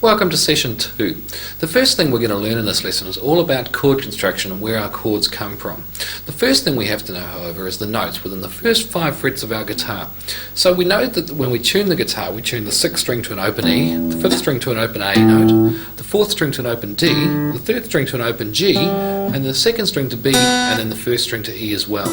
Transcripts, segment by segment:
Welcome to session 2. The first thing we're going to learn in this lesson is all about chord construction and where our chords come from. The first thing we have to know, however, is the notes within the first 5 frets of our guitar. So we know that when we tune the guitar, we tune the 6th string to an open E, the 5th string to an open A note, the 4th string to an open D, the 3rd string to an open G, and the 2nd string to B, and then the 1st string to E as well.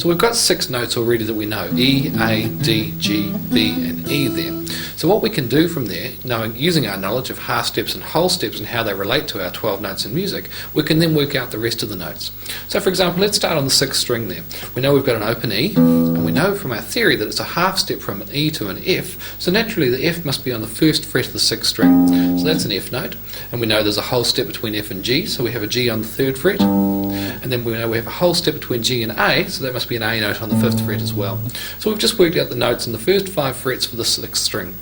So we've got 6 notes already that we know: E, A, D, G, B, and E there. So what we can do from there, using our knowledge of half steps and whole steps and how they relate to our 12 notes in music, we can then work out the rest of the notes. So for example, let's start on the 6th string there. We know we've got an open E, and we know from our theory that it's a half step from an E to an F, so naturally the F must be on the 1st fret of the 6th string. So that's an F note, and we know there's a whole step between F and G, so we have a G on the 3rd fret, and then we know we have a whole step between G and A, so that must be an A note on the 5th fret as well. So we've just worked out the notes in the first 5 frets for the 6th string.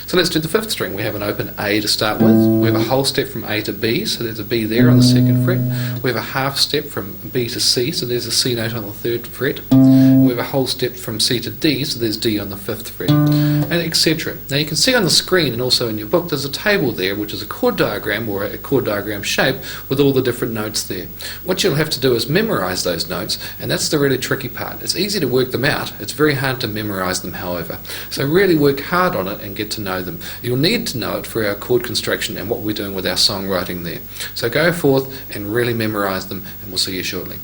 So let's do the 5th string. We have an open A to start with. We have a whole step from A to B, so there's a B there on the 2nd fret. We have a half step from B to C, so there's a C note on the 3rd fret. We have a whole step from C to D, so there's D on the 5th fret, and etc. Now you can see on the screen and also in your book there's a table there which is a chord diagram, or a chord diagram shape, with all the different notes there. What you'll have to do is memorize those notes, and that's the really tricky part. It's easy to work them out, it's very hard to memorize them, however. So really work hard on it and get to know them. You'll need to know it for our chord construction and what we're doing with our songwriting there. So go forth and really memorize them, and we'll see you shortly.